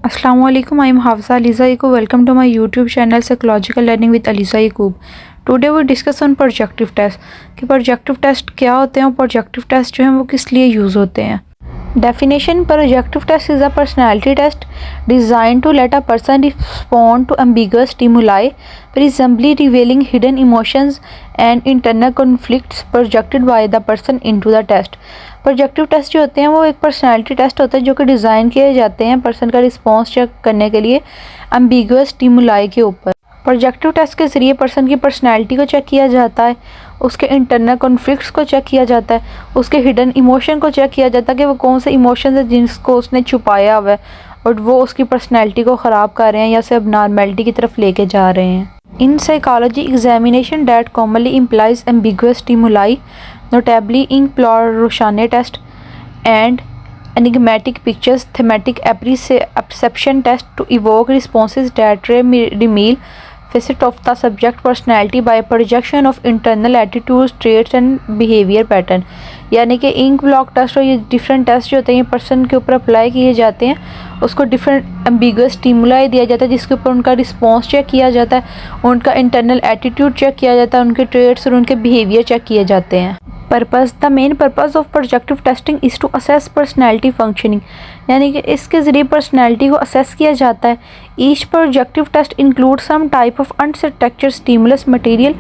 Assalamualaikum, I am Hafsa Aliza Yaqub. Welcome to my YouTube channel Psychological Learning with Aliza Yaqub. Today we discuss on projective test कि projective test क्या होते हैं और projective test जो हैं वो किस लिए यूज़ होते हैं. Definition: projective test is a personality test designed to let a person respond to ambiguous stimuli, presumably revealing hidden emotions and internal conflicts projected by the person into the test. Projective test जो होते हैं वो एक personality test होता है जो कि design किए जाते हैं पर्सन का रिस्पॉन्स चेक करने के लिए एम्बिगुअस स्टिमुलाई के ऊपर. प्रोजेक्टिव टेस्ट के ज़रिए पर्सन की पर्सनालिटी को चेक किया जाता है, उसके इंटरनल कॉन्फ्लिक्ट्स को चेक किया जाता है, उसके हिडन इमोशन को चेक किया जाता है कि वो कौन से इमोशन है जिसको उसने छुपाया हुआ है और वो उसकी पर्सनैलिटी को ख़राब कर रहे हैं या उसे अब नॉर्मेलिटी की तरफ लेके जा रहे हैं. In psychology, examination that commonly implies ambiguous stimuli, notably ink-blot-Rorschach test and enigmatic pictures, thematic apperception test to evoke responses that reveal facets of the subject personality by projection of internal attitudes, traits and behavior pattern. यानी कि ink blot test और ये different test जो होते हैं ये person के ऊपर अप्लाई किए जाते हैं, उसको डिफरेंट एम्बिगुअस स्टिमुलाई दिया जाता है जिसके ऊपर उनका रिस्पॉन्स चेक किया जाता है, उनका इंटरनल एटीट्यूड चेक किया जाता है, उनके ट्रेट्स और उनके बिहेवियर चेक किए जाते हैं. The main purpose of projective testing is to assess personality functioning, यानी कि इसके ज़रिए पर्सनैलिटी को असेस किया जाता है. Each projective test include some type of unstructured stimulus material,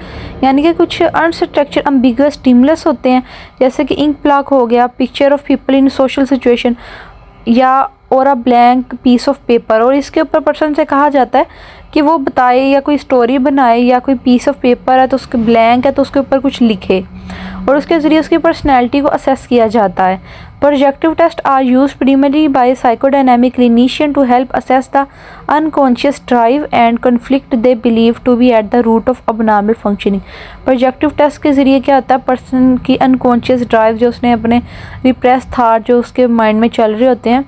यानी कि कुछ अनस्ट्रक्चर्ड एम्बिगुअस स्टिमुलस होते हैं जैसे कि इंक ब्लॉक हो गया, picture of people in social situation या और a blank piece of paper. और इसके ऊपर पर्सन से कहा जाता है कि वो बताए या कोई स्टोरी बनाए या कोई पीस ऑफ पेपर है तो उसके ब्लैंक है तो उसके ऊपर कुछ लिखे और उसके ज़रिए उसकी पर्सनैलिटी को असेस किया जाता है. Projective test are use primary by psychodynamic clinician to help assess the unconscious drive and conflict they believe to be at the root of abnormal functioning. Projective test के ज़रिए क्या होता है, पर्सन की अनकॉन्शियस ड्राइव जो उसने अपने repress that जो उसके माइंड में चल रहे होते हैं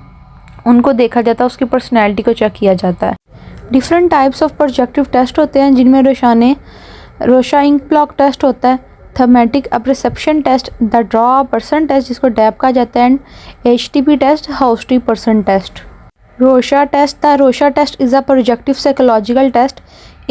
उनको देखा जाता है, उसकी पर्सनैलिटी को चेक किया जाता है. Different types of projective test होते हैं जिनमें रोशा इंक ब्लॉक टेस्ट होता है, thematic apperception test, the draw person test जिसको डैप कहा जाता है and HTP test, house tree person test. Rorschach test. The Rorschach test is a projective psychological test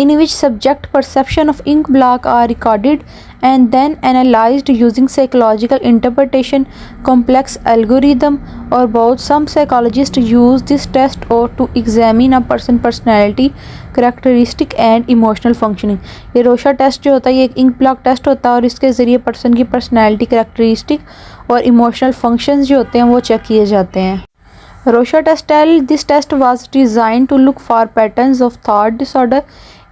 in which subject perception of ink block are recorded and then analyzed using psychological interpretation, complex algorithm or both. Some psychologists use this test or to examine a person personality characteristic and emotional functioning. ये रोशा test जो होता है ये एक ink blot test होता है और इसके ज़रिए पर्सन की पर्सनैलिटी कैरेक्टरिस्टिक और इमोशनल फंक्शंस जो होते हैं वो चेक किए जाते हैं. Rorschach test. This test was designed to look for patterns of thought disorder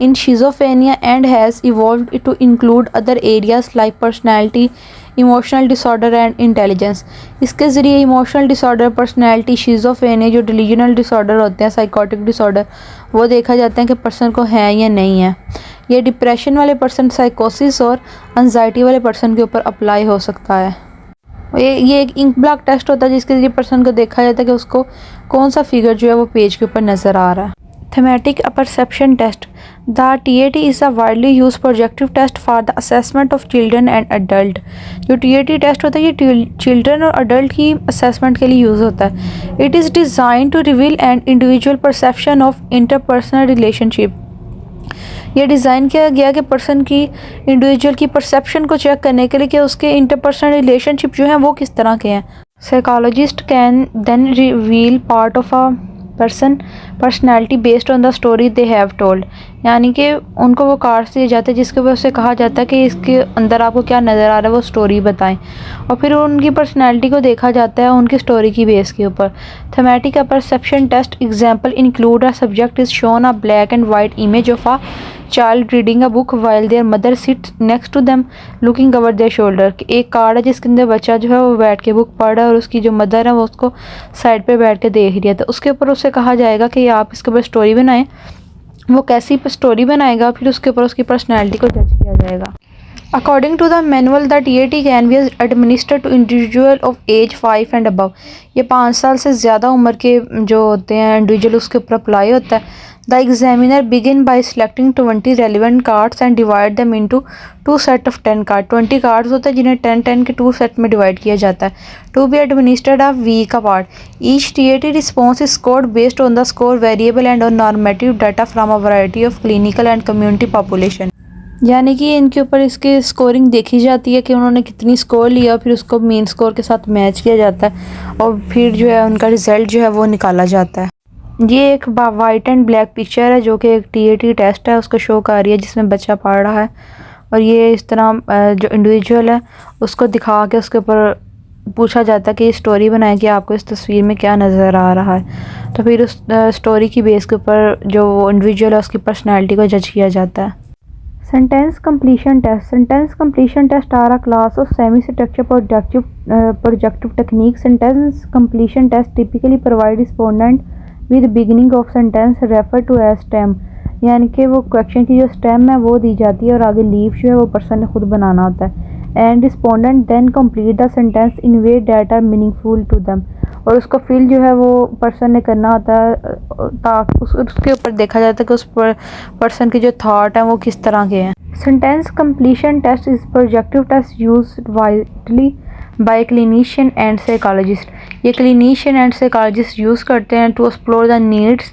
in schizophrenia and has evolved to include other areas like personality, emotional disorder and intelligence. इसके ज़रिए emotional disorder, personality, schizophrenia जो डिलीजनल disorder होते हैं, psychotic disorder, वो देखा जाता है कि पर्सन को है या नहीं है. ये डिप्रेशन वाले पर्सन, साइकोसिस और एंजाइटी वाले पर्सन के ऊपर अप्लाई हो सकता है. ये एक इंक ब्लॉक टेस्ट होता है जिसके ज़रिए पर्सन को देखा जाता है कि उसको कौन सा फिगर जो है वो पेज के ऊपर नज़र आ रहा है. Thematic apperception test. The TAT is a widely use projective test for the assessment of children and adult. जो TAT टेस्ट होता है ये चिल्ड्रन और अडल्ट की असेसमेंट के लिए यूज़ होता है. It is design to reveal an individual perception of interpersonal relationship. ये डिज़ाइन किया गया कि पर्सन की इंडिविजुअल की परसेप्शन को चेक करने के लिए कि उसके इंटरपर्सनल रिलेशनशिप जो हैं वो किस तरह के हैं. Psychologist can then reveal part of a personality based on the story they have told, यानी कि उनको वो कार्ड्स दिए जाते हैं जिसके वजह से कहा जाता है कि इसके अंदर आपको क्या नज़र आ रहा है वो स्टोरी बताएं और फिर उनकी पर्सनैलिटी को देखा जाता है उनकी स्टोरी की बेस के ऊपर. Thematic perception test. Example include a subject is shown a black and white image of a child reading a book while their mother sit next to them looking over their shoulder. एक card है जिसके अंदर बच्चा जो है वो बैठ के बुक पढ़ रहा है और उसकी जो मदर है वो उसको साइड पे बैठ के देख रही है. तो उसके ऊपर उससे कहा जाएगा कि आप इसके ऊपर स्टोरी बनाएं. वो कैसी स्टोरी बनाएगा फिर उसके ऊपर उसकी पर्सनैलिटी को जज किया जाएगा. According to the manual the TAT can be administered to individual of age 5 and above. ये 5 साल से ज़्यादा उम्र के जो होते हैं इंडिविजुअल उसके ऊपर अप्लाई होता है. The examiner begin by selecting 20 relevant cards and divide them into 2 set of 10 card. 20 cards होते हैं जिन्हें 10 के 2 सेट में डिवाइड किया जाता है। To be administered of week award. Each TAT response is scored based on the score variable and on normative data from a variety of clinical and community population. यानी कि इनके ऊपर इसकी स्कोरिंग देखी जाती है कि उन्होंने कितनी स्कोर लिया, फिर उसको मेन स्कोर के साथ मैच किया जाता है और फिर जो है उनका रिज़ल्ट जो है वो निकाला जाता है। ये एक वाइट एंड ब्लैक पिक्चर है जो कि एक टीएटी टेस्ट है उसको शो कर रही है जिसमें बच्चा पढ़ रहा है और ये इस तरह जो इंडिविजुअल है उसको दिखा के उसके ऊपर पूछा जाता है कि ये स्टोरी बनाए कि आपको इस तस्वीर में क्या नज़र आ रहा है। तो फिर उस स्टोरी की बेस के ऊपर जो इंडिविजुअल है उसकी पर्सनैलिटी को जज किया जाता है। Sentence completion test. Sentence completion test are a class of semi-structured projective techniques. Sentence completion test typically provide respondent with beginning of sentence referred to as stem. यानी कि वो क्वेश्चन की जो स्टेम है वो दी जाती है और आगे लीव जो है वो पर्सन ने खुद बनाना होता है। And respondent then complete the sentence in way that are meaningful to them. और उसको फिल जो है वो पर्सन ने करना होता है ताकि उसके ऊपर देखा जाता है कि उस पर्सन के जो थॉट हैं वो किस तरह के हैं। Sentence completion test is projective test used widely by clinician and psychologist. ये क्लिनिशियन एंड साइकोलॉजिस्ट यूज़ करते हैं to explore the needs,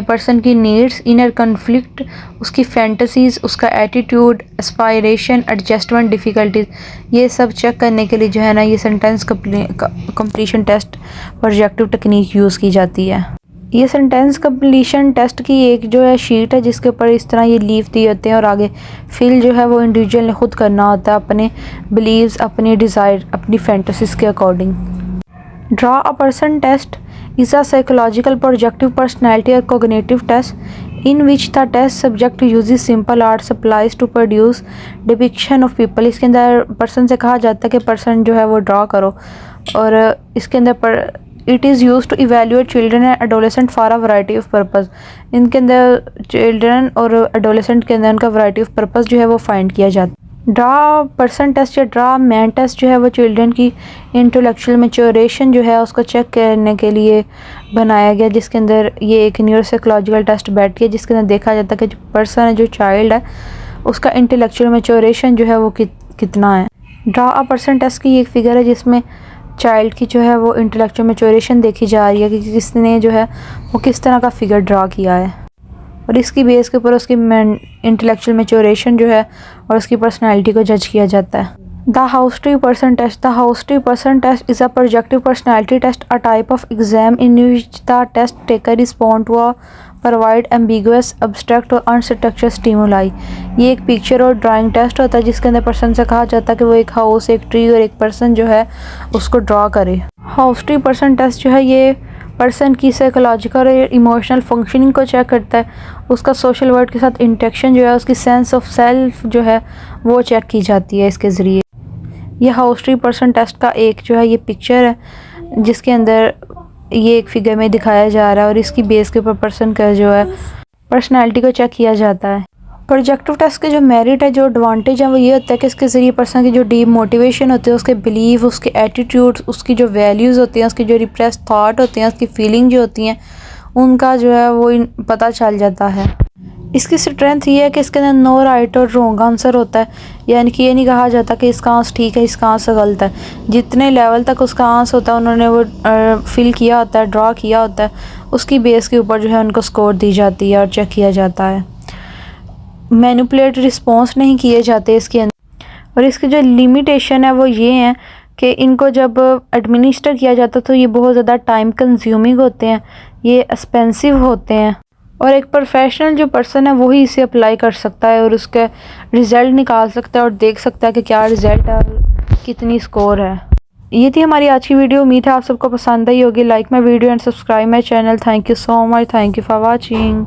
person की नीड्स, इनर कन्फ्लिक्ट, उसकी फैंटसीज़, उसका एटीट्यूड, एस्पायरेशन, एडजस्टमेंट डिफ़िकल्टीज, ये सब चेक करने के लिए जो है ना ये sentence completion test projective technique use की जाती है। ये सेंटेंस कंप्लीशन टेस्ट की एक जो है शीट है जिसके ऊपर इस तरह ये लीव दिए होते हैं और आगे फिल जो है वो इंडिविजुअल ने खुद करना होता है अपने बिलीव्स, अपनी डिज़ायर, अपनी फैंटसीज़ के according. Draw a person test is a psychological projective personality or cognitive test in which the test subject uses simple art supplies to produce depiction of people। इसके अंदर पर्सन से कहा जाता है कि पर्सन जो है वो ड्रा करो और इसके अंदर पर it is use to evaluate children and adolescent for a variety of purpose. इनके अंदर चिल्ड्रन और एडोलेसेंट के अंदर उनका वैरायटी ऑफ पर्पज़ जो है वो फाइंड किया जाता है। ड्रा पर्सन टेस्ट या ड्रा मैन टेस्ट जो है वो चिल्ड्रन की इंटेलेक्चुअल मैच्योरेशन जो है उसको चेक करने के लिए बनाया गया, जिसके अंदर ये एक न्यूरोसाइकोलॉजिकल टेस्ट बैठ गया जिसके अंदर देखा जाता है कि जो पर्सन है, जो चाइल्ड है, उसका इंटेलेक्चुअल मैच्योरेशन जो है वो कितना है। ड्रा अ पर्सन टेस्ट की एक फिगर है जिसमें चाइल्ड की जो है वो इंटेलेक्चुअल मैच्योरेशन देखी जा रही है कि किसने जो है वो किस तरह का फिगर ड्रा किया है और इसकी बेस के ऊपर उसकी इंटेलेक्चुअल मैच्योरेशन जो है और उसकी पर्सनैलिटी को जज किया जाता है। The house tree person test. The house tree person test is a projective personality test, a type of exam in which the test taker respond to a provide ambiguous, abstract और unstructured stimuli. ये एक picture और drawing test होता है जिसके अंदर person से कहा जाता है कि वो एक हाउस, एक ट्री और एक पर्सन जो है उसको ड्रा करे। हाउस ट्री पर्सन टेस्ट जो है ये पर्सन की साइकोलॉजिकल और इमोशनल फंक्शनिंग को चेक करता है, उसका सोशल वर्ल्ड के साथ इंटरेक्शन जो है, उसकी सेंस ऑफ सेल्फ जो है वो चेक की जाती है इसके ज़रिए। ये हाउस ट्री पर्सन टेस्ट का एक जो है ये पिक्चर है जिसके अंदर ये एक फिगर में दिखाया जा रहा है और इसकी बेस के ऊपर पर्सन का जो है पर्सनैलिटी को चेक किया जाता है। प्रोजेक्टिव टेस्ट के जो मेरिट है, जो एडवांटेज है वो ये होता है कि इसके ज़रिए पर्सन की जो डीप मोटिवेशन होती है, उसके बिलीव, उसके एटीट्यूड, उसकी जो वैल्यूज़ होती हैं, उसकी जो रिप्रेस थाट होती हैं, उसकी फीलिंग जो होती हैं, उनका जो है वो पता चल जाता है। इसकी स्ट्रेंथ ये है कि इसके अंदर नो राइट और रॉन्ग आंसर होता है, यानी कि ये नहीं कहा जाता कि इसका आंसर ठीक है, इसका आंसर गलत है। जितने लेवल तक उसका आंसर होता है उन्होंने वो फिल किया होता है, ड्रा किया होता है, उसकी बेस के ऊपर जो है उनको स्कोर दी जाती है और चेक किया जाता है। मैनिपुलेट रिस्पॉन्स नहीं किए जाते इसके अंदर। और इसकी जो लिमिटेशन है वो ये है कि इनको जब एडमिनिस्टर किया जाता तो ये बहुत ज़्यादा टाइम कंज्यूमिंग होते हैं, ये एक्सपेंसिव होते हैं और एक प्रोफेशनल जो पर्सन है वही इसे अप्लाई कर सकता है और उसका रिज़ल्ट निकाल सकता है और देख सकता है कि क्या रिज़ल्ट है और कितनी स्कोर है। ये थी हमारी आज की वीडियो। उम्मीद है आप सबको पसंद आई होगी। Like my video and subscribe my channel. Thank you so much. Thank you for watching.